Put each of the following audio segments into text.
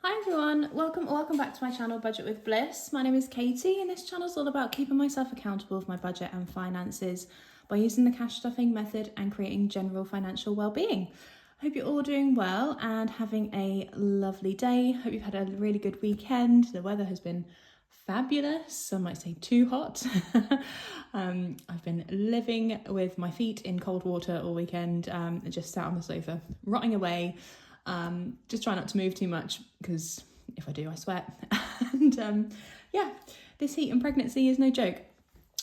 Hi everyone, welcome back to my channel Budget with Bliss. My name is Katie and this channel is all about keeping myself accountable for my budget and finances by using the cash stuffing method and creating general financial well-being. I hope you're all doing well and having a lovely day. Hope you've had a really good weekend. The weather has been fabulous, some might say too hot. I've been living with my feet in cold water all weekend and just sat on the sofa rotting away. Just try not to move too much because if I do, I sweat. And yeah, this heat and pregnancy is no joke.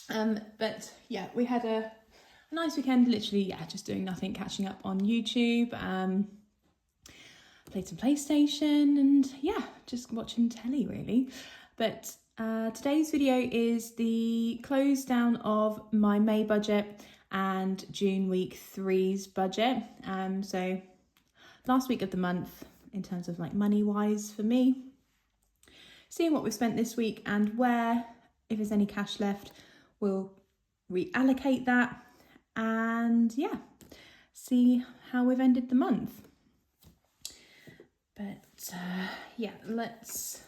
But yeah, we had a nice weekend, literally, just doing nothing, catching up on YouTube, played some PlayStation and just watching telly really. But today's video is the close down of my May budget and June week 3's budget. So last week of the month in terms of like money wise for me, seeing what we've spent this week and where, if there's any cash left, we'll reallocate that and see how we've ended the month. But let's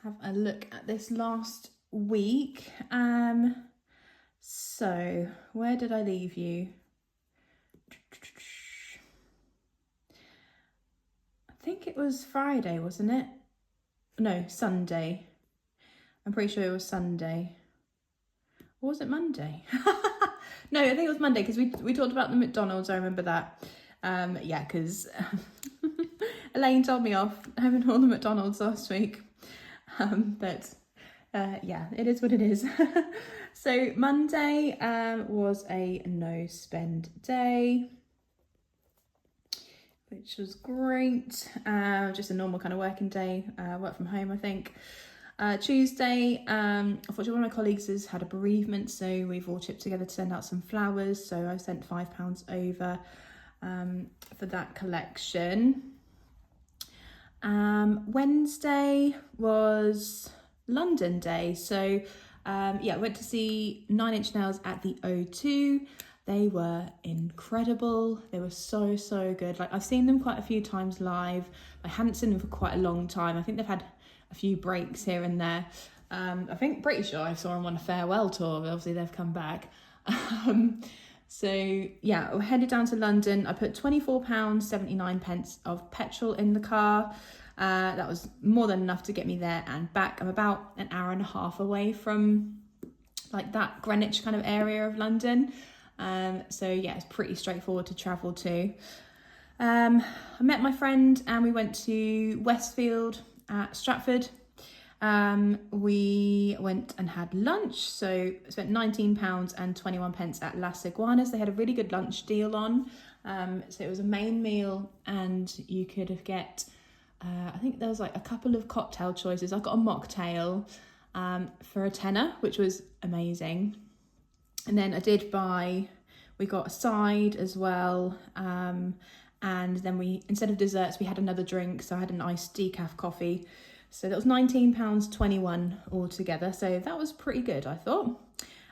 have a look at this last week. So where did I leave you? I think it was Friday, wasn't it? No, Sunday. I'm pretty sure it was Sunday. Or was it Monday? No, I think it was Monday because we talked about the McDonald's. I remember that. Because Elaine told me off having all the McDonald's last week. It is what it is. So Monday was a no spend day, which was great. Just a normal kind of working day, work from home, I think. Tuesday, unfortunately one of my colleagues has had a bereavement, so we've all chipped together to send out some flowers. So I sent £5 over for that collection. Wednesday was London Day. So went to see 9 Inch Nails at the O2. They were incredible. They were so good. Like, I've seen them quite a few times live. I hadn't seen them for quite a long time. I think they've had a few breaks here and there. Pretty sure I saw them on a farewell tour, but obviously they've come back. We headed down to London. I put £24.79 of petrol in the car. That was more than enough to get me there and back. I'm about an hour and a half away from like that Greenwich kind of area of London. It's pretty straightforward to travel to. I met my friend and we went to Westfield at Stratford. We went and had lunch, so spent £19.21 at Las Iguanas. They had a really good lunch deal on. So it was a main meal and you could get, I think there was like a couple of cocktail choices. I got a mocktail for a tenner, which was amazing. And then we got a side as well. And then instead of desserts, we had another drink. So I had an iced decaf coffee. So that was £19.21 altogether. So that was pretty good, I thought.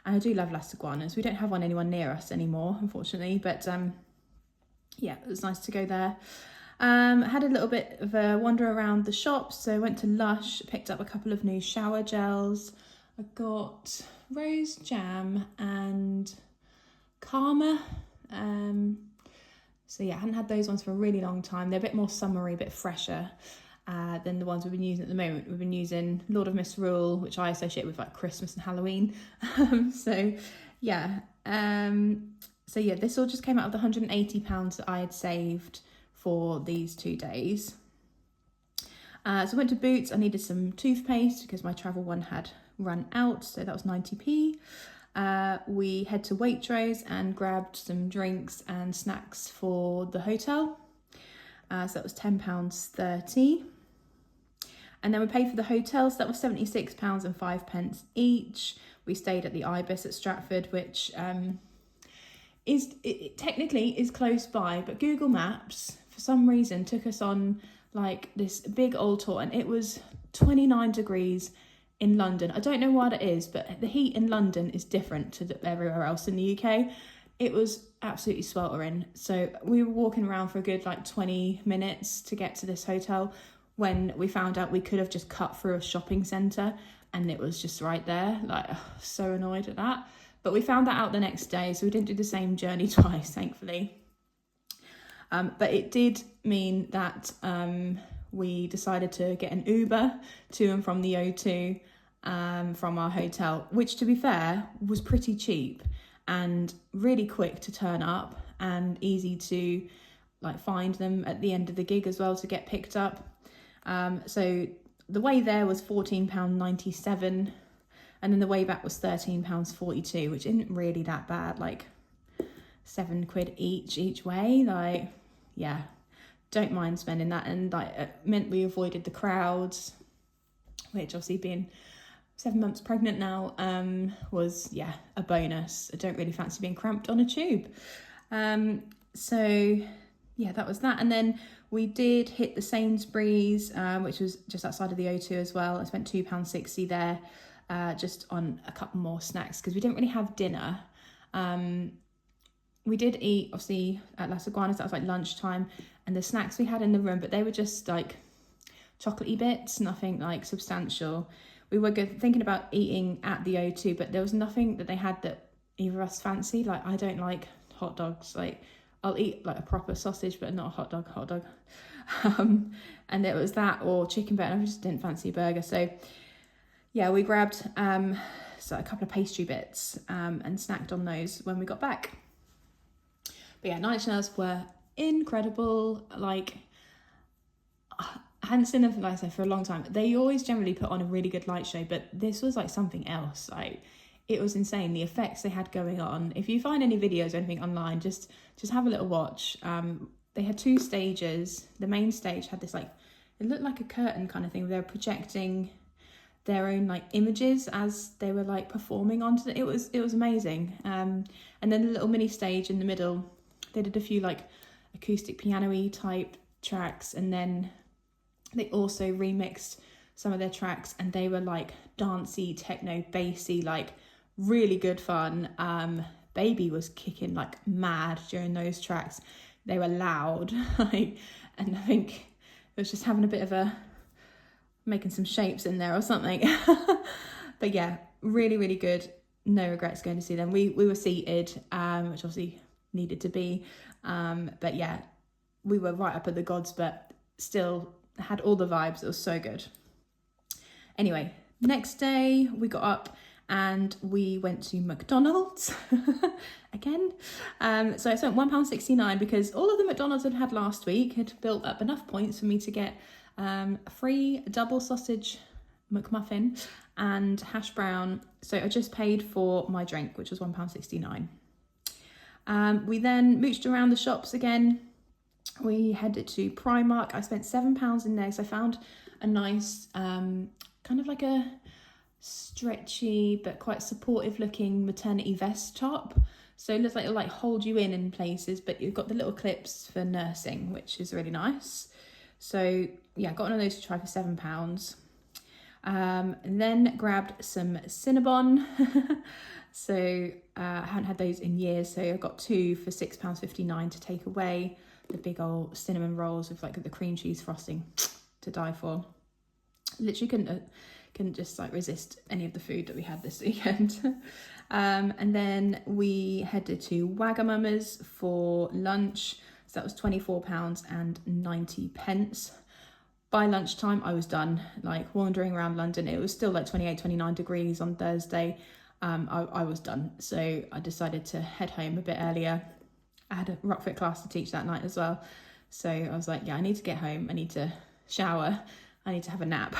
And I do love Las Iguanas. We don't have one anywhere near us anymore, unfortunately. But it was nice to go there. Had a little bit of a wander around the shops. So I went to Lush, picked up a couple of new shower gels. I got rose jam and Karma. I hadn't had those ones for a really long time. They're a bit more summery, a bit fresher than the ones we've been using at the moment. We've been using Lord of Misrule, which I associate with like Christmas and Halloween. This all just came out of the £180 that I had saved for these 2 days. So I went to Boots. I needed some toothpaste because my travel one had run out, so that was 90p. We head to Waitrose and grabbed some drinks and snacks for the hotel. So that was £10.30. And then we paid for the hotel, so that was £76.05 each. We stayed at the Ibis at Stratford, which technically is close by, but Google Maps for some reason took us on like this big old tour, and it was 29 degrees in London. I don't know what it is, but the heat in London is different to everywhere else in the UK. It was absolutely sweltering. So we were walking around for a good 20 minutes to get to this hotel. when we found out we could have just cut through a shopping centre and it was just right there. Like, so annoyed at that. But we found that out the next day, so we didn't do the same journey twice, thankfully. But it did mean that we decided to get an Uber to and from the O2 from our hotel, which, to be fair, was pretty cheap and really quick to turn up and easy to like find them at the end of the gig as well to get picked up. So the way there was £14.97 and then the way back was £13.42, which isn't really that bad, like £7 each way. Like, yeah, don't mind spending that. And like it meant we avoided the crowds, which obviously being 7 months pregnant now was, yeah, a bonus. I don't really fancy being cramped on a tube. So yeah, that was that. And then we did hit the Sainsbury's, which was just outside of the O2 as well. I spent £2.60 there, just on a couple more snacks because we didn't really have dinner. We did eat, obviously, at Las Iguanas. That was like lunchtime. And the snacks we had in the room, but they were just like chocolatey bits, nothing like substantial. We were thinking about eating at the O2, but there was nothing that they had that either of us fancied. Like, I don't like hot dogs. Like, I'll eat like a proper sausage, but not a hot dog. And it was that or chicken burger. I just didn't fancy a burger. So yeah, we grabbed so a couple of pastry bits and snacked on those when we got back. But yeah, Nine Inch Nails were incredible. Like, I hadn't seen them, like I said, for a long time. They always generally put on a really good light show, but this was like something else. Like, it was insane, the effects they had going on. If you find any videos or anything online, just have a little watch. They had 2 stages. The main stage had this like, it looked like a curtain kind of thing. They were projecting their own like images as they were like performing onto it. It was amazing. And then the little mini stage in the middle, they did a few like acoustic piano-y type tracks, and then they also remixed some of their tracks, and they were like dancey, techno, bassy, like really good fun. Baby was kicking like mad during those tracks. They were loud, like, and I think it was just having a bit of a making some shapes in there or something. But yeah, really, really good. No regrets going to see them. We were seated, which obviously needed to be. But yeah, we were right up at the gods, but still had all the vibes. It was so good. Anyway, next day we got up and we went to McDonald's again. So I spent £1.69 because all of the McDonald's I'd had last week had built up enough points for me to get a free double sausage McMuffin and hash brown. So I just paid for my drink, which was £1.69. We then mooched around the shops again. We headed to Primark. I spent £7 in there because I found a nice kind of like a stretchy but quite supportive looking maternity vest top. So it looks like it'll like hold you in places, but you've got the little clips for nursing, which is really nice. So yeah, got one of those to try for £7. And then grabbed some Cinnabon. So I haven't had those in years, so I got 2 for £6.59 to take away. The big old cinnamon rolls with like the cream cheese frosting, to die for. Literally couldn't just like resist any of the food that we had this weekend. And then we headed to Wagamama's for lunch. So that was £24.90. By lunchtime, I was done, like wandering around London. It was still like 28, 29 degrees on Thursday. I was done. So I decided to head home a bit earlier. I had a rockfit class to teach that night as well. So I was like, yeah, I need to get home. I need to shower. I need to have a nap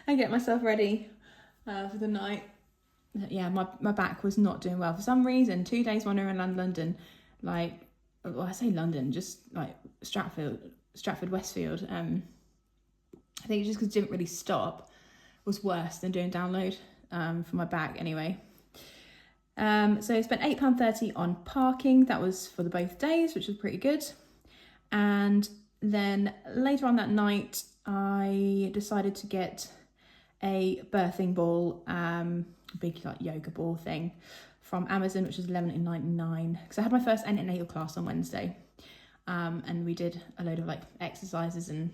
and get myself ready for the night. Yeah, my back was not doing well. For some reason, 2 days wandering around London, like, well, I say London, just like Stratford, Westfield. I think just because it didn't really stop was worse than doing download for my back anyway. So I spent £8.30 on parking. That was for the both days, which was pretty good. And then later on that night, I decided to get a birthing ball, big like yoga ball thing from Amazon, which was $11.99 because I had my first antenatal class on Wednesday. And we did a load of like exercises and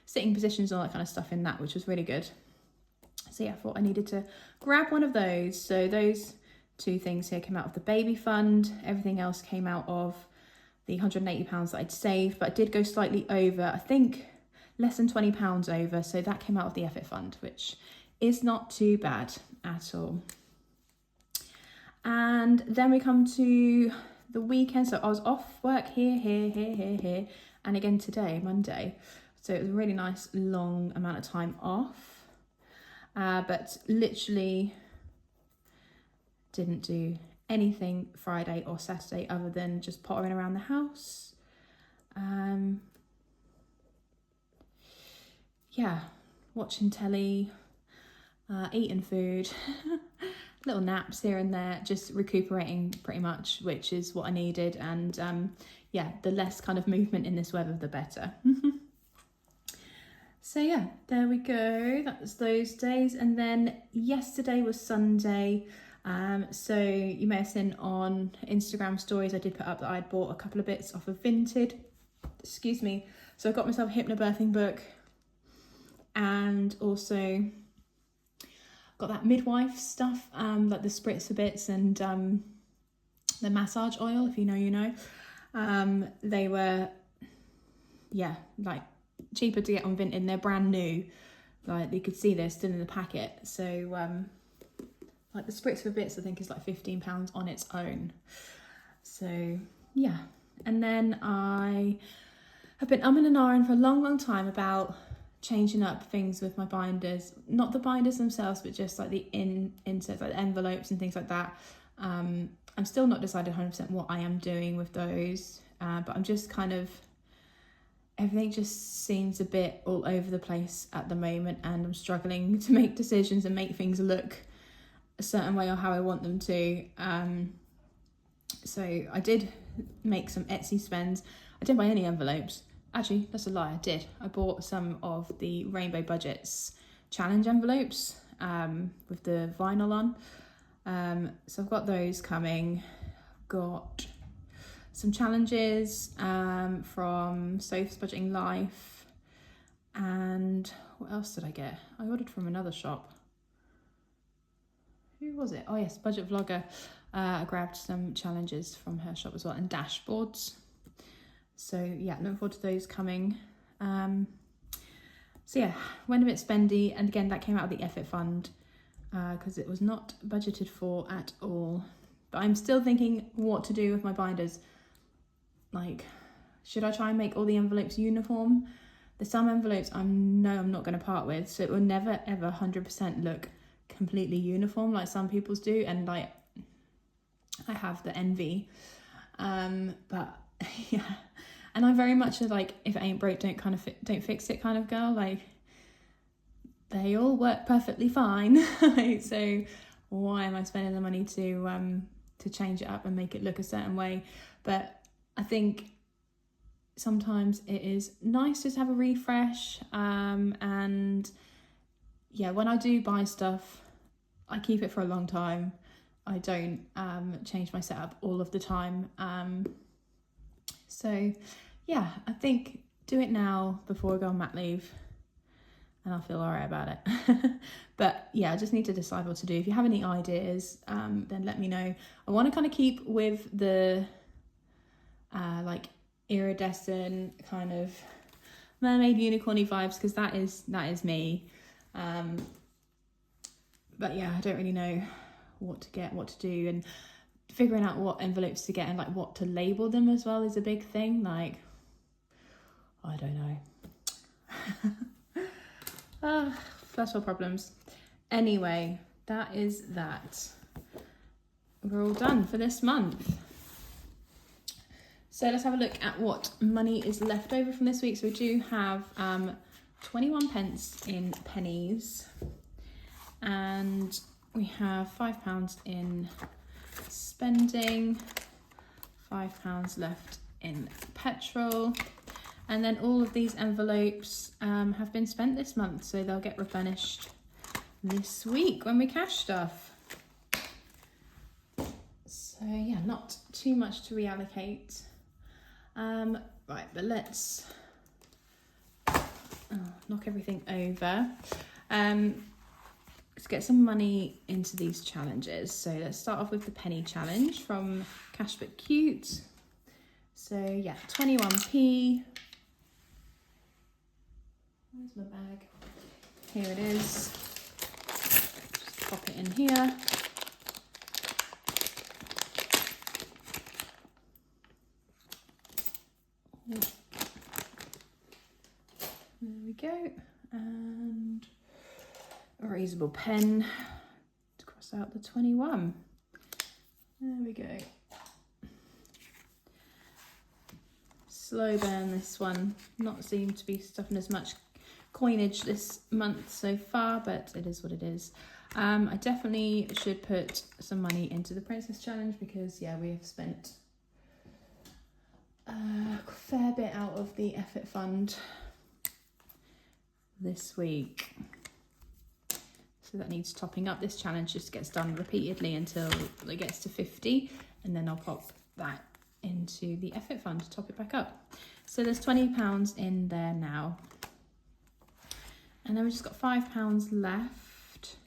sitting positions and all that kind of stuff in that, which was really good. So yeah, I thought I needed to grab one of those. So those two things here came out of the baby fund. Everything else came out of the £180 that I'd saved, but I did go slightly over, I think less than £20 over. So that came out of the effort fund, which is not too bad at all. And then we come to the weekend. So I was off work here, and again today, Monday. So it was a really nice long amount of time off, but literally didn't do anything Friday or Saturday other than just pottering around the house. Yeah, watching telly, eating food, little naps here and there, just recuperating pretty much, which is what I needed. And yeah, the less kind of movement in this weather, the better. So yeah, there we go. That was those days. And then yesterday was Sunday. So you may have seen on Instagram stories, I did put up that I'd bought a couple of bits off of Vinted. Excuse me. So I got myself a hypnobirthing book, and also got that midwife stuff, like the spritzer bits and the massage oil, if you know, you know. They were, yeah, like cheaper to get on Vinted. They're brand new. Like you could see they're still in the packet. So like the spritzer bits, I think is like £15 on its own. So yeah. And then I have been umming and ahhing for a long time about changing up things with my binders. Not the binders themselves, but just like the inserts, like the envelopes and things like that. I'm still not decided 100% what I am doing with those, but I'm just kind of, everything just seems a bit all over the place at the moment, and I'm struggling to make decisions and make things look a certain way or how I want them to. So I did make some Etsy spends. I didn't buy any envelopes. Actually, that's a lie, I did. I bought some of the Rainbow Budgets challenge envelopes with the vinyl on. So I've got those coming. Got some challenges from Soph's Budgeting Life. And what else did I get? I ordered from another shop. Who was it? Oh yes, Budget Vlogger. I grabbed some challenges from her shop as well, and dashboards. So yeah, looking forward to those coming. So yeah, went a bit spendy, and again that came out of the effort fund because it was not budgeted for at all. But I'm still thinking what to do with my binders. Like, should I try and make all the envelopes uniform? There's some envelopes I'm not going to part with, so it will never ever 100% look completely uniform like some people's do, and like I have the envy. But yeah, and I'm very much like, if it ain't broke, don't fix it kind of girl. Like, they all work perfectly fine. So why am I spending the money to change it up and make it look a certain way? But I think sometimes it is nice just to have a refresh. And yeah, when I do buy stuff, I keep it for a long time. I don't change my setup all of the time. So yeah, I think do it now before I go on mat leave, and I'll feel all right about it. But yeah, I just need to decide what to do. If you have any ideas, then let me know. I want to kind of keep with the like iridescent kind of mermaid unicorny vibes, because that is me. But yeah, I don't really know what to get, what to do, and figuring out what envelopes to get and like what to label them as well is a big thing. Like, I don't know. First world problems. Anyway, that is that. We're all done for this month. So let's have a look at what money is left over from this week. So we do have 21 pence in pennies, and we have £5 in spending, £5 left in petrol, and then all of these envelopes have been spent this month, so they'll get replenished this week when we cash stuff. So yeah, not too much to reallocate. Right, but let's knock everything over. Let's get some money into these challenges. So let's start off with the penny challenge from Cash But Cute. So yeah, 21p. Where's my bag? Here it is. Just pop it in here. There we go. And a erasable pen to cross out the 21. There we go. Slow burn this one. Not seem to be stuffing as much coinage this month so far, but it is what it is. I definitely should put some money into the Princess Challenge because yeah, we have spent a fair bit out of the effort fund this week. So that needs topping up. This challenge just gets done repeatedly until it gets to 50, and then I'll pop that into the effort fund to top it back up. So there's £20 in there now. And then we've just got £5 left.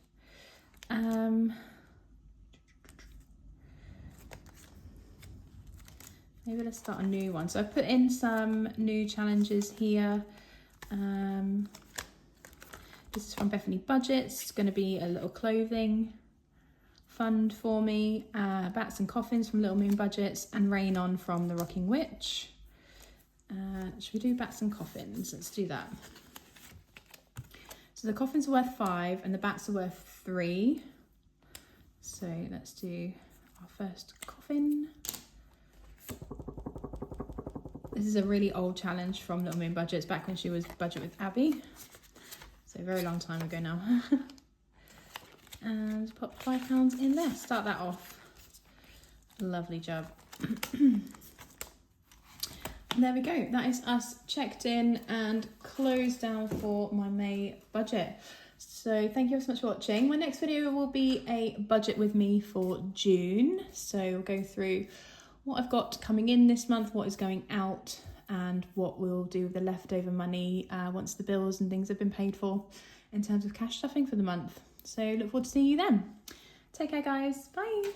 Maybe let's start a new one. So I've put in some new challenges here. This is from Bethany Budgets. It's going to be a little clothing fund for me. Bats and Coffins from Little Moon Budgets, and Rain On from The Rocking Witch. Should we do Bats and Coffins? Let's do that. So the coffins are worth 5 and the bats are worth 3. So let's do our first coffin. This is a really old challenge from Little Moon Budgets, back when she was budget with Abby. So a very long time ago now. And pop £5 in there. Start that off. Lovely job. There we go. That is us checked in and closed down for my May budget. So thank you so much for watching. My next video will be a budget with me for June. So we'll go through what I've got coming in this month, what is going out, and what we'll do with the leftover money once the bills and things have been paid for in terms of cash stuffing for the month. So look forward to seeing you then. Take care, guys. Bye.